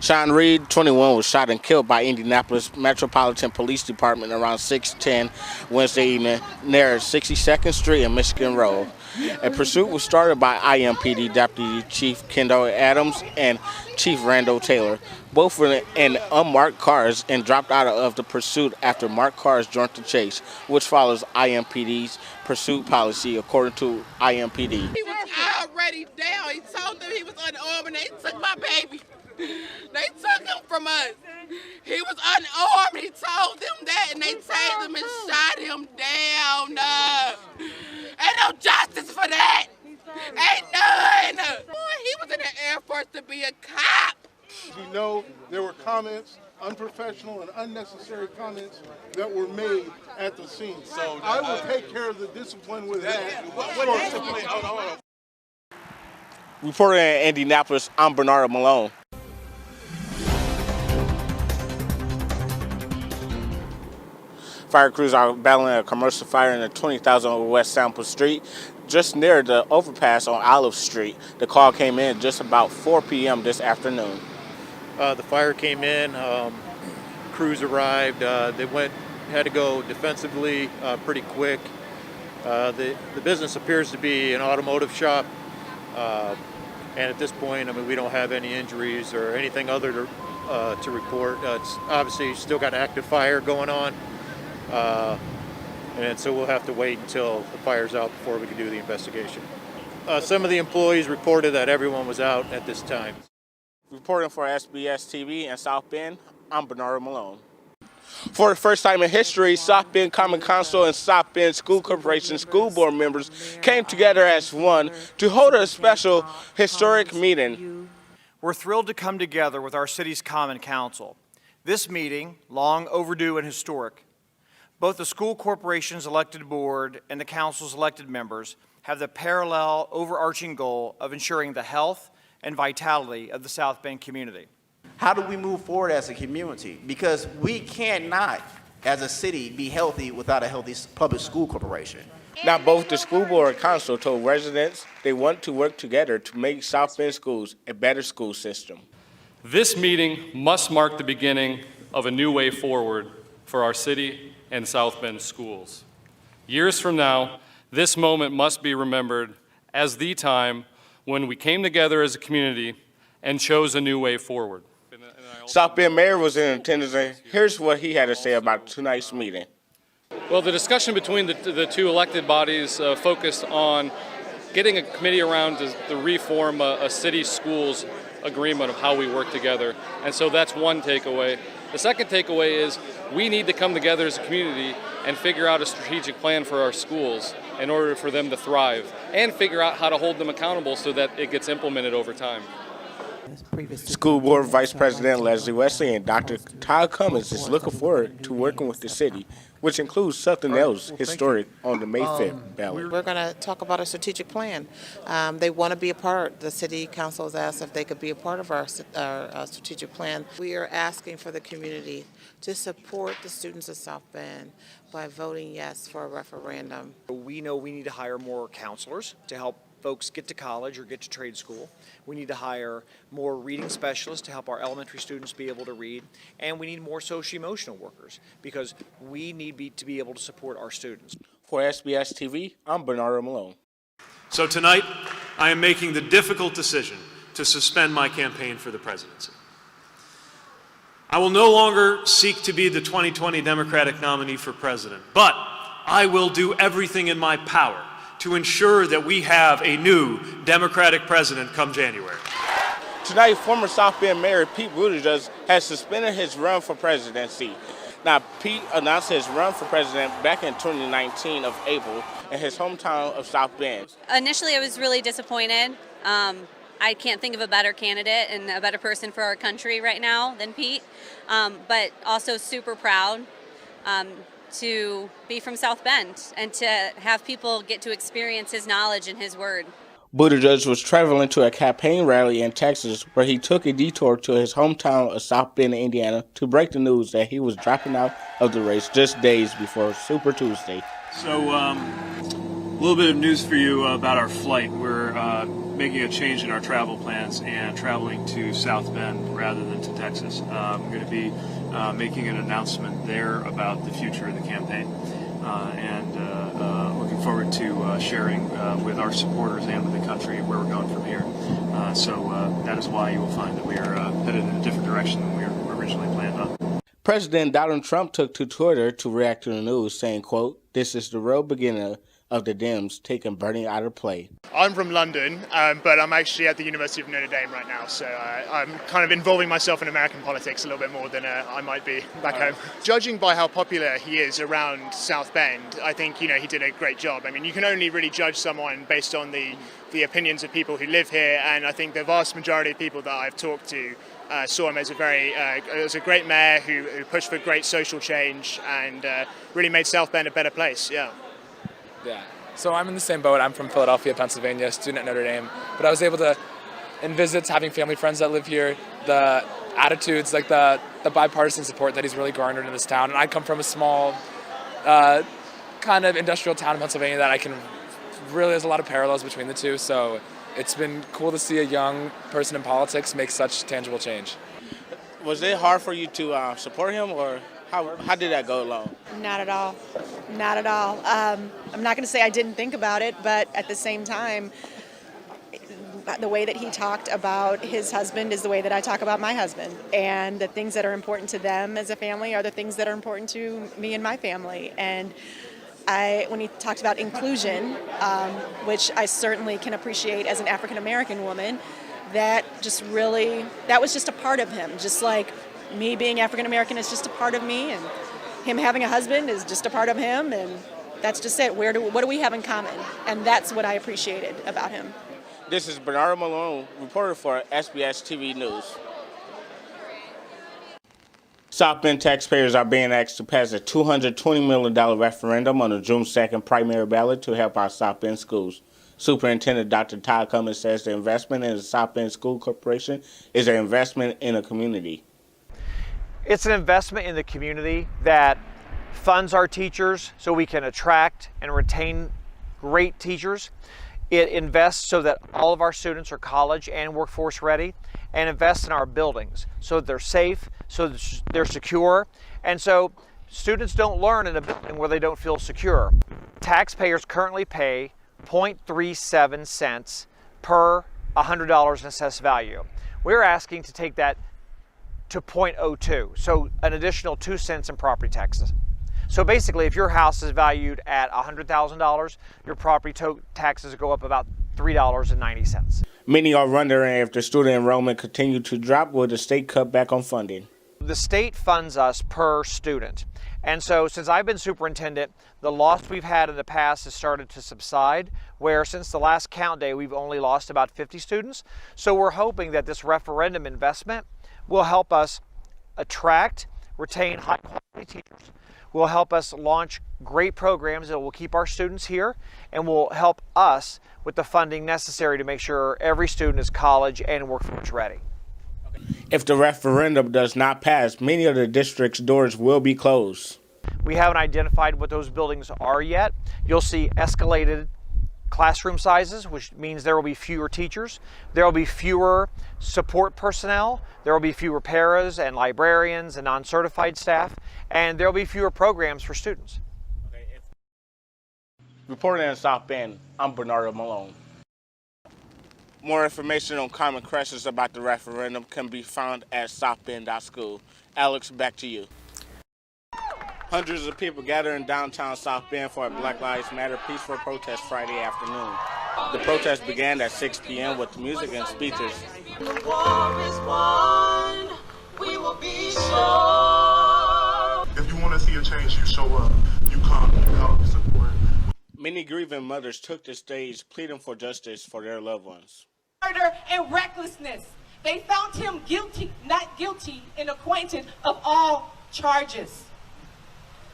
Sean Reed, 21, was shot and killed by Indianapolis Metropolitan Police Department around 6:10 Wednesday evening near 62nd Street and Michigan Road. A pursuit was started by IMPD Deputy Chief Kendall Adams and Chief Randall Taylor. Both were in unmarked cars and dropped out of the pursuit after marked cars joined the chase, which follows IMPD's pursuit policy, according to IMPD. He was already down. He told them he was unarmed and they took my baby. They took him from us. He was unarmed. He told them that, and they tased him and shot him down. Ain't no justice for that. Ain't none. Boy, he was in the Air Force to be a cop. We know there were comments, unprofessional and unnecessary comments that were made at the scene. So I will take care of the discipline with that. Hold on. Reporting in Indianapolis, I'm Bernado Malone. Fire crews are battling a commercial fire in the 20,000 West Sample Street, just near the overpass on Olive Street. The call came in just about 4 p.m. this afternoon. The fire came in, crews arrived, they had to go defensively pretty quick. The business appears to be an automotive shop, and at this point, I mean, we don't have any injuries or anything other to report. It's obviously still got active fire going on, and so we'll have to wait until the fire's out before we can do the investigation. Some of the employees reported that everyone was out at this time. Reporting for SBS TV in South Bend, I'm Bernado Malone. For the first time in history, South Bend Common Council and South Bend School Corporation school board members came together as one to hold a special historic meeting. We're thrilled to come together with our city's Common Council. This meeting, long overdue and historic, both the school corporation's elected board and the council's elected members have the parallel overarching goal of ensuring the health and vitality of the South Bend community. How do we move forward as a community? Because we cannot, as a city, be healthy without a healthy public school corporation. Now, both the school board and council told residents they want to work together to make South Bend schools a better school system. This meeting must mark the beginning of a new way forward for our city and South Bend schools. Years from now, this moment must be remembered as the time when we came together as a community and chose a new way forward. South Bend Mayor was in attendance, and here's what he had to say about tonight's meeting. Well, the discussion between the two elected bodies focused on getting a committee around to reform a city schools agreement of how we work together. And so that's one takeaway. The second takeaway is we need to come together as a community and figure out a strategic plan for our schools in order for them to thrive and figure out how to hold them accountable so that it gets implemented over time. School Board Vice President Leslie Wesley and Dr. Todd Cummins is looking forward to working with the city, which includes something else historic on the May 5th ballot. We're going to talk about a strategic plan. They want to be a part. The city council has asked if they could be a part of our strategic plan. We are asking for the community to support the students of South Bend by voting yes for a referendum. We know we need to hire more counselors to help folks get to college or get to trade school. We need to hire more reading specialists to help our elementary students be able to read. And we need more socio-emotional workers because we need to be able to support our students. For SBS TV, I'm Bernado Malone. So tonight, I am making the difficult decision to suspend my campaign for the presidency. I will no longer seek to be the 2020 Democratic nominee for president, but I will do everything in my power to ensure that we have a new Democratic president come January. Tonight, former South Bend Mayor Pete Buttigieg has suspended his run for presidency. Now, Pete announced his run for president back in 2019 of April in his hometown of South Bend. Initially, I was really disappointed. I can't think of a better candidate and a better person for our country right now than Pete, but also super proud to be from South Bend and to have people get to experience his knowledge and his word. Buttigieg was traveling to a campaign rally in Texas where he took a detour to his hometown of South Bend, Indiana to break the news that he was dropping out of the race just days before Super Tuesday. So little bit of news for you about our flight. We're making a change in our travel plans and traveling to South Bend rather than to Texas. I'm going to be making an announcement there about the future of the campaign, and looking forward to sharing with our supporters and with the country where we're going from here. So that is why you will find that we are headed in a different direction than we were originally planned on. President Donald Trump took to Twitter to react to the news, saying, quote, "This is the real beginning of the Dems taking Bernie out of play." I'm from London, but I'm actually at the University of Notre Dame right now, so I'm kind of involving myself in American politics a little bit more than I might be back home. Judging by how popular he is around South Bend, I think he did a great job. I mean, you can only really judge someone based on the opinions of people who live here, and I think the vast majority of people that I've talked to saw him as a great mayor who pushed for great social change and really made South Bend a better place. Yeah. So I'm in the same boat. I'm from Philadelphia, Pennsylvania, student at Notre Dame. But I was able to, in visits, having family friends that live here, the attitudes, like the bipartisan support that he's really garnered in this town. And I come from a small kind of industrial town in Pennsylvania that there's a lot of parallels between the two. So it's been cool to see a young person in politics make such tangible change. Was it hard for you to support him, or how did that go along? Not at all. Not at all. I'm not going to say I didn't think about it, but at the same time, the way that he talked about his husband is the way that I talk about my husband. And the things that are important to them as a family are the things that are important to me and my family. And when he talked about inclusion, which I certainly can appreciate as an African-American woman, that was just a part of him, just like me being African-American is just a part of me, and him having a husband is just a part of him, and that's just it. What do we have in common? And that's what I appreciated about him. This is Bernado Malone, reporter for SBS TV News. South Bend taxpayers are being asked to pass a $220 million referendum on the June 2nd primary ballot to help our South Bend schools. Superintendent Dr. Todd Cummins says the investment in the South Bend School Corporation is an investment in a community. It's an investment in the community that funds our teachers so we can attract and retain great teachers. It invests so that all of our students are college and workforce ready, and invests in our buildings so that they're safe, so that they're secure, and so students don't learn in a building where they don't feel secure. Taxpayers currently pay 0.37 cents per $100 in assessed value. We're asking to take that to 0.02, so an additional 2 cents in property taxes. So basically, if your house is valued at $100,000, your property taxes go up about $3.90. Many are wondering if the student enrollment continued to drop, will the state cut back on funding? The state funds us per student. And so since I've been superintendent, the loss we've had in the past has started to subside, where since the last count day, we've only lost about 50 students. So we're hoping that this referendum investment will help us attract, retain high-quality teachers, will help us launch great programs that will keep our students here, and will help us with the funding necessary to make sure every student is college and workforce ready. If the referendum does not pass, many of the district's doors will be closed. We haven't identified what those buildings are yet. You'll see escalated classroom sizes, which means there will be fewer teachers. There will be fewer support personnel. There will be fewer paras and librarians and non-certified staff. And there will be fewer programs for students. Reporting in South Bend, I'm Bernado Malone. More information on common questions about the referendum can be found at southbend.school. Alex, back to you. Hundreds of people gathered in downtown South Bend for a Black Lives Matter peaceful protest Friday afternoon. The protest began at 6 p.m. with music and speeches. The war is won. We will be sure. If you want to see a change, you show up. You come, you help, you support. Many grieving mothers took the stage pleading for justice for their loved ones. Murder and recklessness. They found him guilty, not guilty, and acquitted of all charges.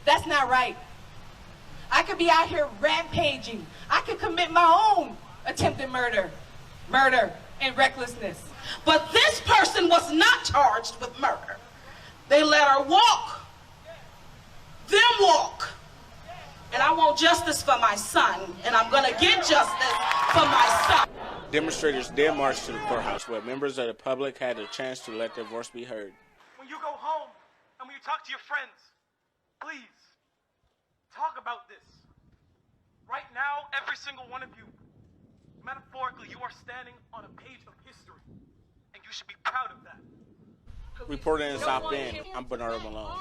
That's not right. I could be out here rampaging. I could commit my own attempted murder and recklessness. But this person was not charged with murder. They let her walk. Them walk. And I want justice for my son, and I'm going to get justice for my son. Demonstrators then marched to the courthouse where members of the public had a chance to let their voice be heard. When you go home and when you talk to your friends, please talk about this. Right now, every single one of you, metaphorically, you are standing on a page of history, and you should be proud of that. Reporting in South Bend, I'm Bernado Malone.